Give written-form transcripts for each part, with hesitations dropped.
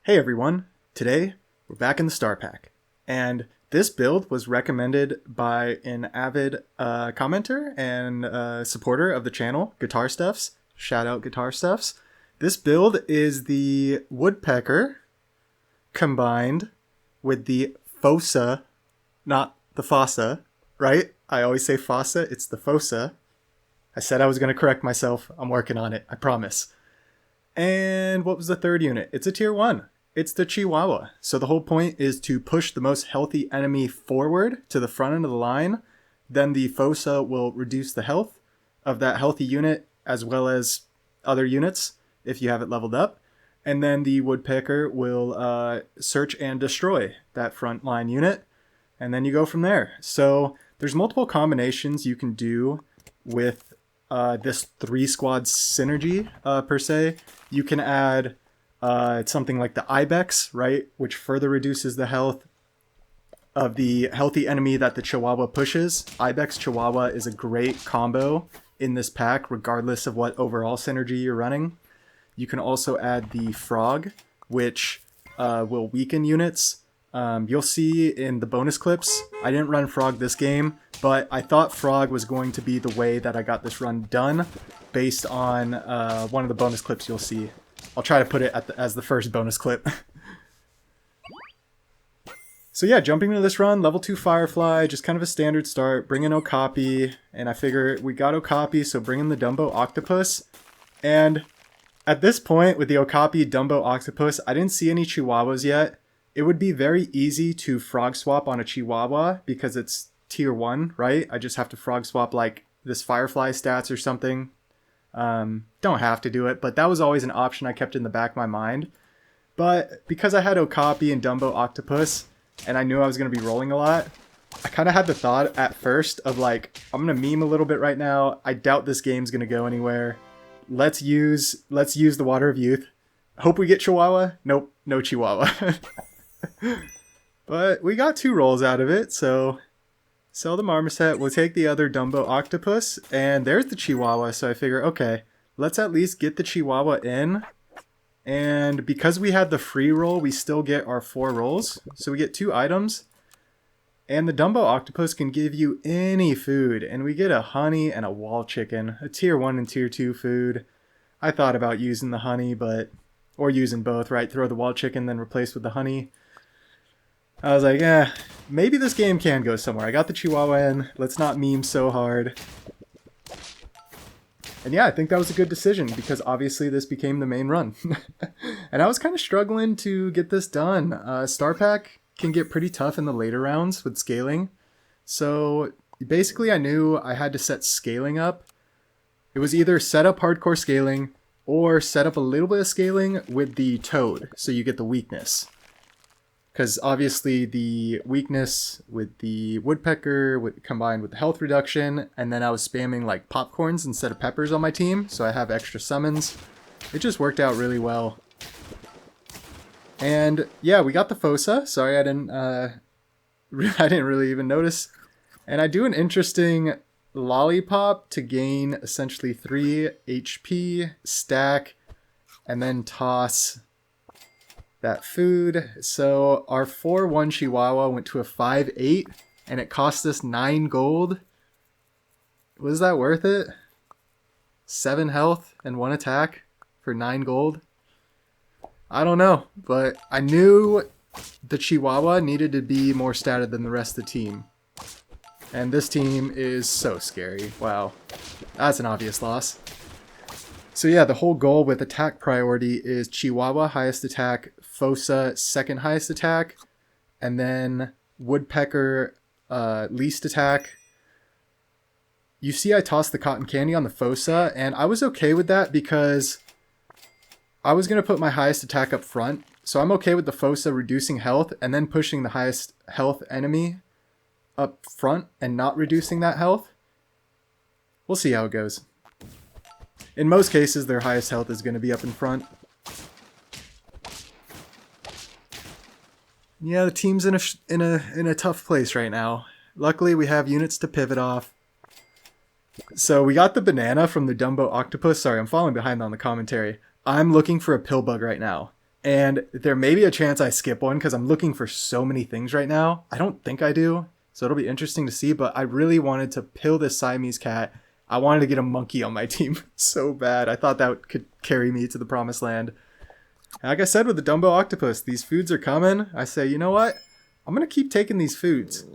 Hey everyone, today we're back in the Star Pack, and this build was recommended by an avid commenter and supporter of the channel, GuitarStuffs. Shout out GuitarStuffs. This build is the Woodpecker combined with the Fossa, not the Fossa, right? I always say Fossa, it's the Fossa. I said I was going to correct myself. I'm working on it, I promise. And what was the third unit? It's a tier 1. It's the Chihuahua. So the whole point is to push the most healthy enemy forward to the front end of the line. Then the Fossa will reduce the health of that healthy unit as well as other units if you have it leveled up. And then the Woodpecker will search and destroy that front line unit. And then you go from there. So there's multiple combinations you can do with this 3-squad synergy per se. You can add something like the Ibex, right, which further reduces the health of the healthy enemy that the Chihuahua pushes. Ibex Chihuahua is a great combo in this pack, regardless of what overall synergy you're running. You can also add the Frog, which will weaken units. You'll see in the bonus clips, I didn't run Frog this game, but I thought Frog was going to be the way that I got this run done based on one of the bonus clips you'll see. I'll try to put it as the first bonus clip. So yeah, jumping into this run, level 2 Firefly, just kind of a standard start, bring in Okapi, and I figure we got Okapi, so bring in the Dumbo Octopus. And at this point, with the Okapi Dumbo Octopus, I didn't see any Chihuahuas yet. It would be very easy to frog swap on a Chihuahua because it's tier 1, right? I just have to frog swap like this Firefly stats or something. Don't have to do it, but that was always an option I kept in the back of my mind. But because I had Okapi and Dumbo Octopus, and I knew I was going to be rolling a lot, I kind of had the thought at first of like, I'm going to meme a little bit right now. I doubt this game's going to go anywhere. Let's use the Water of Youth. Hope we get Chihuahua. Nope, no Chihuahua. But we got 2 rolls out of it, so sell the Marmoset. We'll take the other Dumbo Octopus, and there's the Chihuahua. So I figure, okay, let's at least get the Chihuahua in. And because we had the free roll, we still get our 4 rolls. So we get 2 items. And the Dumbo Octopus can give you any food. And we get a honey and a wall chicken, a tier 1 and tier 2 food. I thought about using the honey, or using both, right? Throw the wall chicken, then replace with the honey. I was like, maybe this game can go somewhere. I got the Chihuahua in. Let's not meme so hard. And yeah, I think that was a good decision because obviously this became the main run. And I was kind of struggling to get this done. Star Pack can get pretty tough in the later rounds with scaling. So basically I knew I had to set scaling up. It was either set up hardcore scaling or set up a little bit of scaling with the Toad so you get the weakness. Because obviously the weakness with the Woodpecker combined with the health reduction, and then I was spamming like popcorns instead of peppers on my team, so I have extra summons. It just worked out really well. And yeah, we got the Fossa. Sorry, I didn't really even notice. And I do an interesting lollipop to gain essentially 3 HP, stack, and then toss that food. So our 4-1 Chihuahua went to a 5-8 and it cost us 9 gold. Was that worth it? 7 health and 1 attack for 9 gold? I don't know, but I knew the Chihuahua needed to be more statted than the rest of the team. And this team is so scary. Wow. That's an obvious loss. So yeah, the whole goal with attack priority is Chihuahua highest attack, Fossa second highest attack, and then Woodpecker least attack. You see I tossed the cotton candy on the Fossa, and I was okay with that because I was going to put my highest attack up front. So I'm okay with the Fossa reducing health and then pushing the highest health enemy up front and not reducing that health. We'll see how it goes. In most cases, their highest health is going to be up in front. Yeah, the team's in a tough place right now. Luckily, we have units to pivot off. So we got the banana from the Dumbo Octopus. Sorry, I'm falling behind on the commentary. I'm looking for a pill bug right now. And there may be a chance I skip one because I'm looking for so many things right now. I don't think I do, so it'll be interesting to see, but I really wanted to pill this Siamese cat. I wanted to get a monkey on my team so bad. I thought that could carry me to the promised land. And like I said with the Dumbo Octopus, these foods are coming. I say, you know what? I'm going to keep taking these foods.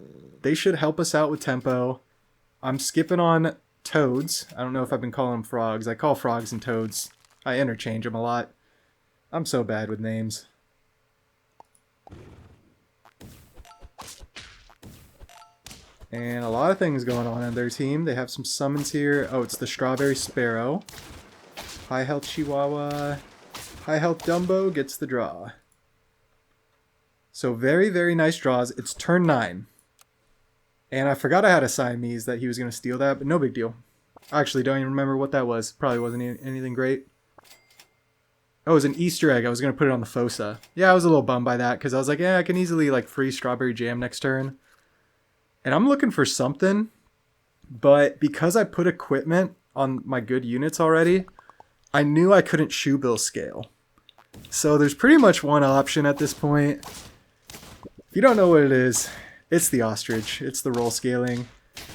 They should help us out with tempo. I'm skipping on toads. I don't know if I've been calling them frogs. I call frogs and toads. I interchange them a lot. I'm so bad with names. And a lot of things going on their team. They have some summons here. Oh, it's the Strawberry Sparrow. High health Chihuahua. High health Dumbo gets the draw. So very, very nice draws. It's turn 9. And I forgot I had a Siamese that he was going to steal that, but no big deal. I actually don't even remember what that was. Probably wasn't anything great. Oh, it was an Easter egg. I was going to put it on the Fossa. Yeah, I was a little bummed by that because I was like, yeah, I can easily like free Strawberry Jam next turn. And I'm looking for something, but because I put equipment on my good units already, I knew I couldn't shoe bill scale. So there's pretty much one option at this point. If you don't know what it is, it's the ostrich. It's the roll scaling.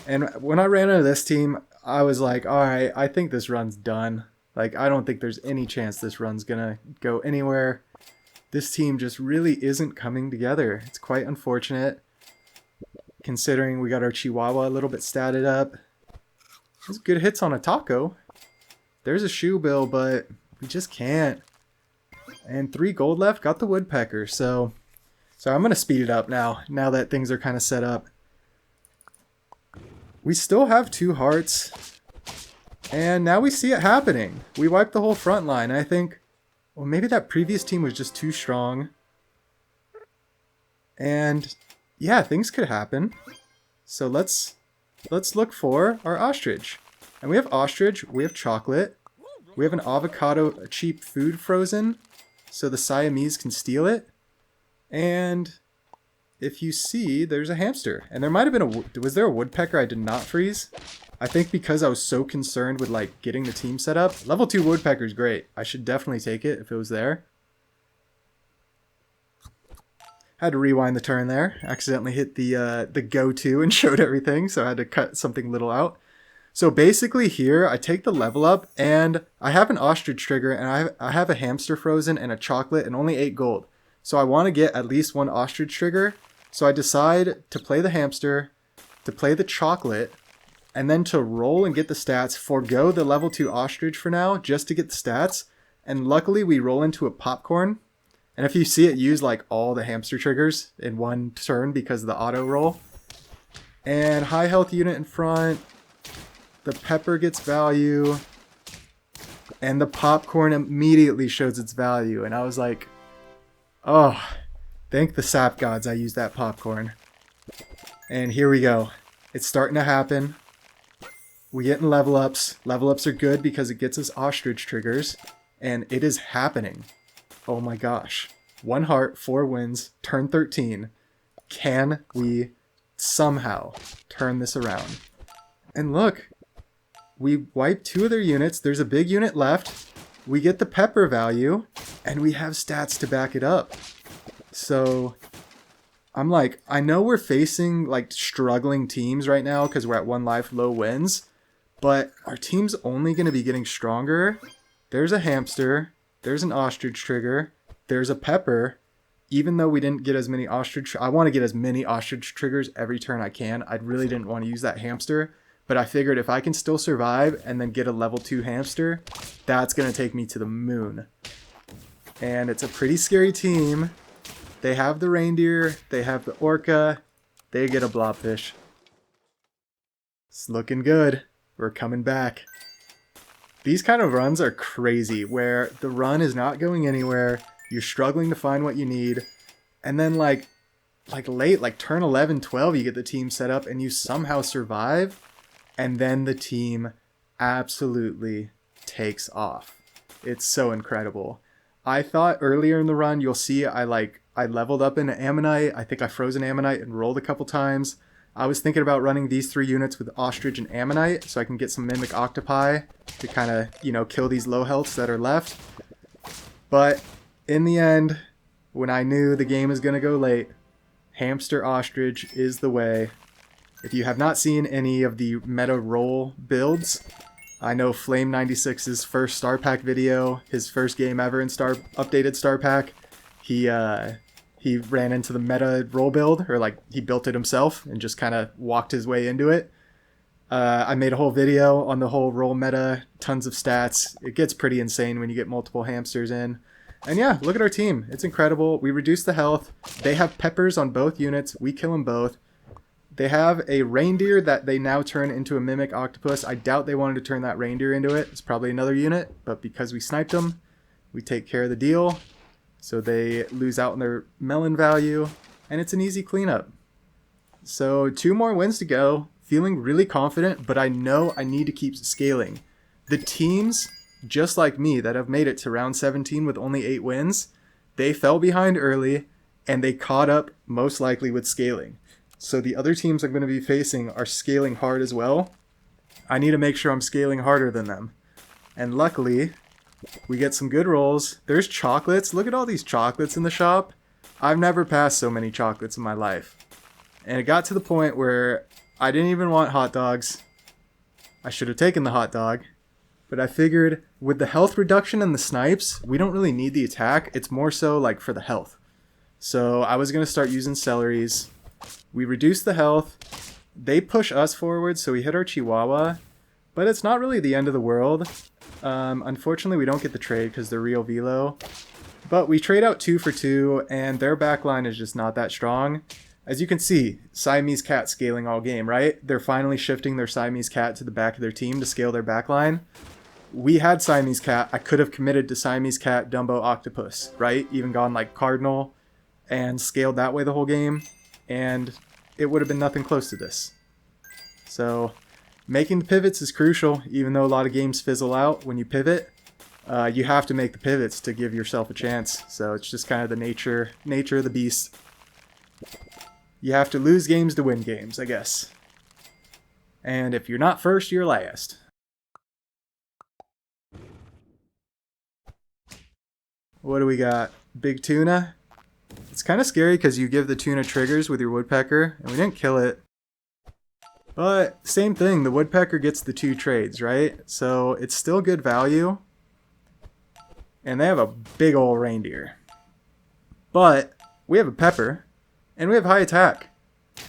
And when I ran into this team, I was like, all right, I think this run's done. Like, I don't think there's any chance this run's gonna go anywhere. This team just really isn't coming together. It's quite unfortunate, considering we got our Chihuahua a little bit statted up. There's good hits on a taco. There's a shoe bill, but we just can't. And 3 gold left, got the woodpecker. So I'm going to speed it up now that things are kind of set up. We still have 2 hearts. And now we see it happening. We wiped the whole front line. I think, well, maybe that previous team was just too strong. And yeah, things could happen. So let's look for our ostrich. And we have ostrich, we have chocolate, we have an avocado, a cheap food frozen, so the Siamese can steal it. And if you see, there's a hamster. And there might have been was there a woodpecker I did not freeze? I think because I was so concerned with like getting the team set up. Level 2 woodpecker is great. I should definitely take it if it was there. Had to rewind the turn there. Accidentally hit the go-to and showed everything, so I had to cut something little out. So basically here, I take the level up, and I have an ostrich trigger, and I have a hamster frozen and a chocolate, and only 8 gold. So I want to get at least 1 ostrich trigger, so I decide to play the hamster, to play the chocolate, and then to roll and get the stats, forego the level 2 ostrich for now, just to get the stats, and luckily we roll into a popcorn. And if you see it use like all the hamster triggers in one turn because of the auto roll. And high health unit in front. The pepper gets value. And the popcorn immediately shows its value. And I was like, oh, thank the sap gods I used that popcorn. And here we go. It's starting to happen. We get in level ups. Level ups are good because it gets us ostrich triggers. And it is happening. Oh my gosh. 1 heart, 4 wins, turn 13. Can we somehow turn this around? And look, we wipe 2 of their units. There's a big unit left. We get the pepper value, and we have stats to back it up. So I'm like, I know we're facing like struggling teams right now because we're at 1 life, low wins, but our team's only going to be getting stronger. There's a hamster. There's an ostrich trigger. There's a pepper. Even though we didn't get as many ostrich... I want to get as many ostrich triggers every turn I can. I really didn't want to use that hamster. But I figured if I can still survive and then get a level 2 hamster, that's going to take me to the moon. And it's a pretty scary team. They have the reindeer. They have the orca. They get a blobfish. It's looking good. We're coming back. These kind of runs are crazy, where the run is not going anywhere, you're struggling to find what you need, and then like late, like turn 11, 12, you get the team set up and you somehow survive, and then the team absolutely takes off. It's so incredible. I thought earlier in the run, you'll see I leveled up into Ammonite. I think I froze an Ammonite and rolled a couple times. I was thinking about running these 3 units with Ostrich and Ammonite so I can get some Mimic Octopi to kind of, kill these low healths that are left. But in the end, when I knew the game was going to go late, hamster ostrich is the way. If you have not seen any of the meta roll builds, I know Flame96's first Star Pack video, his first game ever in updated Star Pack, he ran into the meta roll build, or like he built it himself and just kind of walked his way into it. I made a whole video on the whole roll meta, tons of stats. It gets pretty insane when you get multiple hamsters in. And yeah, look at our team. It's incredible. We reduce the health. They have peppers on both units. We kill them both. They have a reindeer that they now turn into a mimic octopus. I doubt they wanted to turn that reindeer into it. It's probably another unit, but because we sniped them, we take care of the deal. So they lose out on their melon value, and it's an easy cleanup. So 2 more wins to go. Feeling really confident, but I know I need to keep scaling. The teams, just like me, that have made it to round 17 with only 8 wins, they fell behind early, and they caught up most likely with scaling. So the other teams I'm going to be facing are scaling hard as well. I need to make sure I'm scaling harder than them. And luckily, we get some good rolls. There's chocolates. Look at all these chocolates in the shop. I've never passed so many chocolates in my life. And it got to the point where I didn't even want hot dogs. I should have taken the hot dog. But I figured with the health reduction and the snipes, we don't really need the attack. It's more so like for the health. So I was going to start using celeries. We reduce the health. They push us forward, so we hit our Chihuahua. But it's not really the end of the world. Unfortunately, we don't get the trade because they're real velo. But we trade out 2 for 2, and their backline is just not that strong. As you can see, Siamese cat scaling all game, right? They're finally shifting their Siamese cat to the back of their team to scale their backline. We had Siamese cat. I could have committed to Siamese cat, Dumbo, octopus, right? Even gone like cardinal and scaled that way the whole game. And it would have been nothing close to this. So making the pivots is crucial, even though a lot of games fizzle out when you pivot. You have to make the pivots to give yourself a chance. So it's just kind of the nature of the beast. You have to lose games to win games, I guess. And if you're not first, you're last. What do we got? Big tuna? It's kind of scary because you give the tuna triggers with your woodpecker, and we didn't kill it. But same thing, the woodpecker gets the 2 trades, right? So it's still good value. And they have a big ol' reindeer. But we have a pepper. And we have high attack.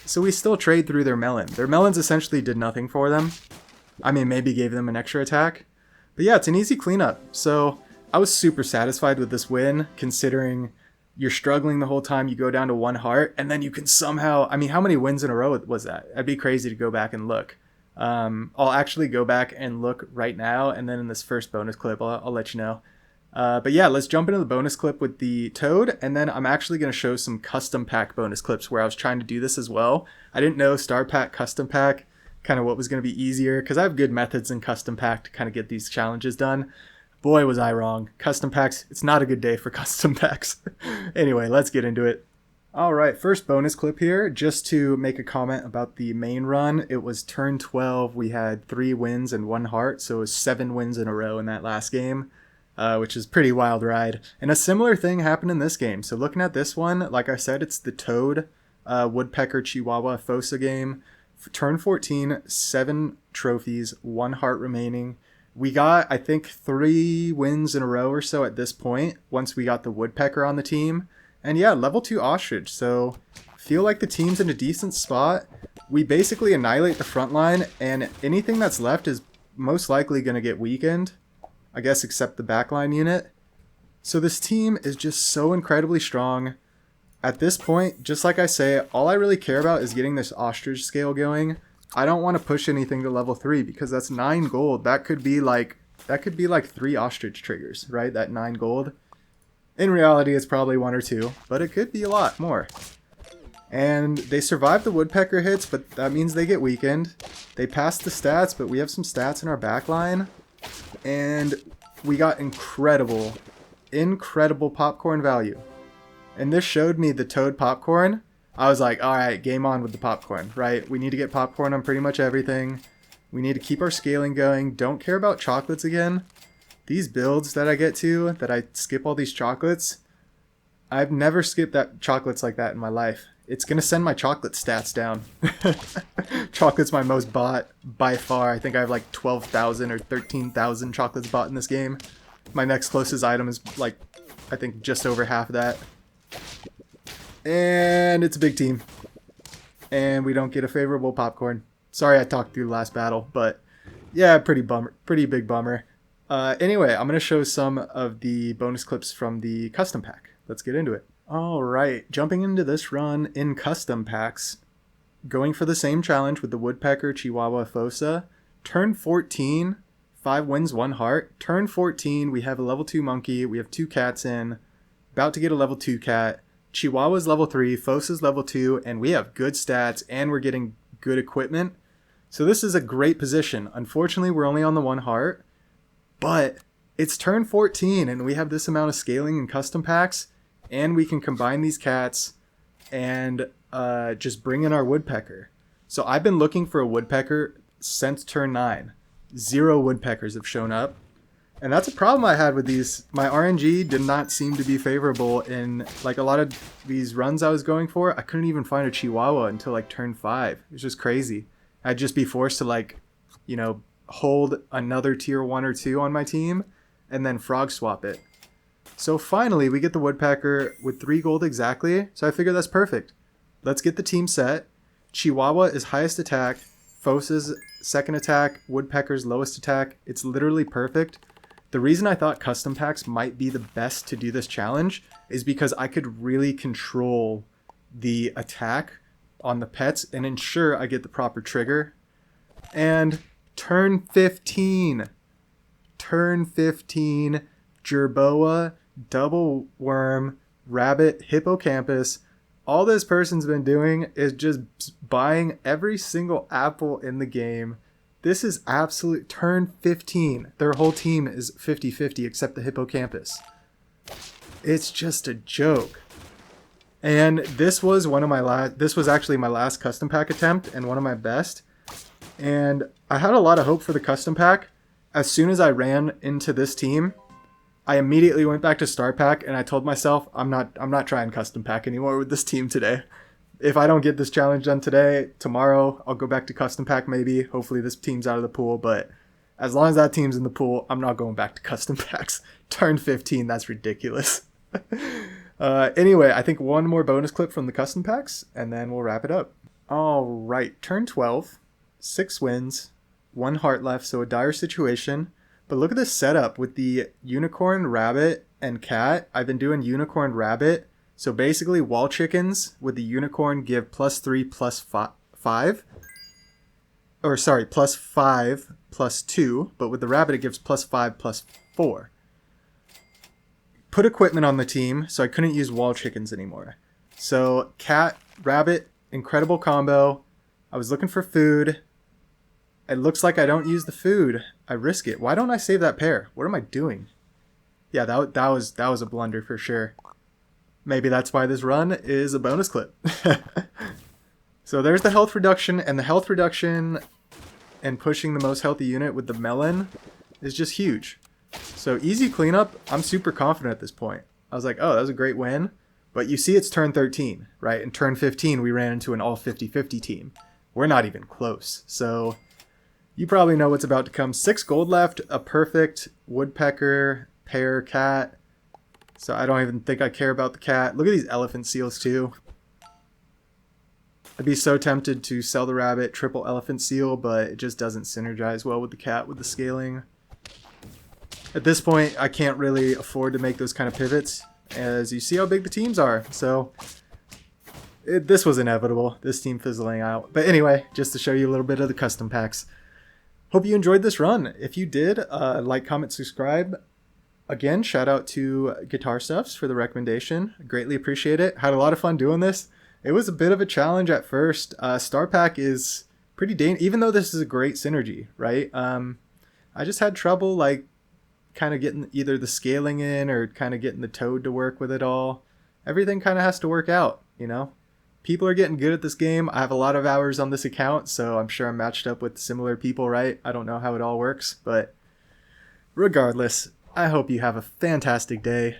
So we still trade through their melon. Their melons essentially did nothing for them. I mean, maybe gave them an extra attack. But yeah, it's an easy cleanup. So I was super satisfied with this win, considering you're struggling the whole time. You go down to 1 heart, and then you can somehow... I mean, how many wins in a row was that? That'd be crazy to go back and look. I'll actually go back and look right now, and then in this first bonus clip, I'll let you know. But yeah, let's jump into the bonus clip with the toad, and then I'm actually going to show some custom pack bonus clips where I was trying to do this as well. I didn't know Star Pack, Custom Pack, kind of what was going to be easier, because I have good methods in Custom Pack to kind of get these challenges done. Boy, was I wrong. Custom Packs, it's not a good day for Custom Packs. Anyway, let's get into it. Alright, first bonus clip here, just to make a comment about the main run. It was turn 12, we had 3 wins and 1 heart, so it was 7 wins in a row in that last game. Which is a pretty wild ride. And a similar thing happened in this game. So looking at this one, like I said, it's the Toad, Woodpecker, Chihuahua Fossa game. For turn 14, 7 trophies, 1 heart remaining. We got, I think, 3 wins in a row or so at this point, once we got the Woodpecker on the team. And yeah, level 2 Ostrich, so feel like the team's in a decent spot. We basically annihilate the front line, and anything that's left is most likely going to get weakened. I guess except the backline unit. So this team is just so incredibly strong. At this point, just like I say, all I really care about is getting this ostrich scale going. I don't want to push anything to level 3 because that's 9 gold. That could be like 3 ostrich triggers, right? That 9 gold. In reality, it's probably 1 or 2, but it could be a lot more. And they survive the woodpecker hits, but that means they get weakened. They pass the stats, but we have some stats in our backline. And we got incredible popcorn value. And this showed me the toad popcorn. I was like, alright, game on with the popcorn, right? We need to get popcorn on pretty much everything. We need to keep our scaling going. Don't care about chocolates again. These builds that I get to, that I skip all these chocolates, I've never skipped that chocolates like that in my life. It's going to send my chocolate stats down. Chocolate's my most bought by far. I think I have like 12,000 or 13,000 chocolates bought in this game. My next closest item is like, I think just over half of that. And it's a big team. And we don't get a favorable popcorn. Sorry I talked through the last battle, but yeah, pretty big bummer. Anyway, I'm going to show some of the bonus clips from the custom pack. Let's get into it. Alright, jumping into this run in custom packs, going for the same challenge with the Woodpecker Chihuahua Fossa. Turn 14, 5 wins, 1 heart. Turn 14, we have a level 2 monkey, we have 2 cats in, about to get a level 2 cat. Chihuahua's level 3, Fossa's level 2, and we have good stats, and we're getting good equipment. So this is a great position. Unfortunately, we're only on the 1 heart, but it's turn 14, and we have this amount of scaling in custom packs. And we can combine these cats and just bring in our woodpecker. So I've been looking for a woodpecker since turn 9. 0 woodpeckers have shown up. And that's a problem I had with these. My RNG did not seem to be favorable in like a lot of these runs I was going for. I couldn't even find a Chihuahua until like turn 5. It's just crazy. I'd just be forced to like, you know, hold another tier 1 or 2 on my team and then frog swap it. So finally, we get the woodpecker with 3 gold exactly, so I figure that's perfect. Let's get the team set. Chihuahua is highest attack, Fossa's second attack, woodpecker's lowest attack. It's literally perfect. The reason I thought custom packs might be the best to do this challenge is because I could really control the attack on the pets and ensure I get the proper trigger. And turn 15, Jerboa, double worm, rabbit, hippocampus. All this person's been doing is just buying every single apple in the game. This is absolute turn 15. Their whole team is 50-50 except the hippocampus. It's just a joke. And this was actually my last custom pack attempt and one of my best. And I had a lot of hope for the custom pack. As soon as I ran into this team, I immediately went back to Star Pack and I told myself, I'm not trying custom pack anymore with this team today. If I don't get this challenge done today, tomorrow I'll go back to custom pack maybe. Hopefully this team's out of the pool, but as long as that team's in the pool, I'm not going back to custom packs. Turn 15, that's ridiculous. Anyway, I think one more bonus clip from the custom packs and then we'll wrap it up. All right, turn 12, 6 wins, 1 heart left, so a dire situation. But look at this setup with the unicorn, rabbit, and cat. I've been doing unicorn, rabbit. So basically wall chickens with the unicorn give +3, +5. Or sorry, +5, +2. But with the rabbit it gives +5, +4. Put equipment on the team, so I couldn't use wall chickens anymore. So cat, rabbit, incredible combo. I was looking for food. It looks like I don't use the food. I risk it. Why don't I save that pair? What am I doing? Yeah, that was a blunder for sure. Maybe that's why this run is a bonus clip. So there's the health reduction, and the health reduction and pushing the most healthy unit with the melon is just huge. So easy cleanup. I'm super confident at this point. I was like, oh, that was a great win. But you see it's turn 13, right? In turn 15, we ran into an all 50-50 team. We're not even close. So you probably know what's about to come. 6 gold left, a perfect woodpecker, pair, cat. So I don't even think I care about the cat. Look at these elephant seals too. I'd be so tempted to sell the rabbit, triple elephant seal, but it just doesn't synergize well with the cat with the scaling. At this point, I can't really afford to make those kind of pivots, as you see how big the teams are. So this was inevitable, this team fizzling out. But anyway, just to show you a little bit of the custom packs. Hope you enjoyed this run. If you did, like, comment, subscribe. Again, shout out to GuitarStuffs for the recommendation. Greatly appreciate it. Had a lot of fun doing this. It was a bit of a challenge at first. Star Pack is pretty dangerous, even though this is a great synergy, right? I just had trouble, like, kind of getting either the scaling in or kind of getting the toad to work with it all. Everything kind of has to work out, you know? People are getting good at this game. I have a lot of hours on this account, so I'm sure I'm matched up with similar people, right? I don't know how it all works, but regardless, I hope you have a fantastic day.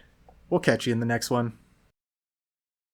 We'll catch you in the next one.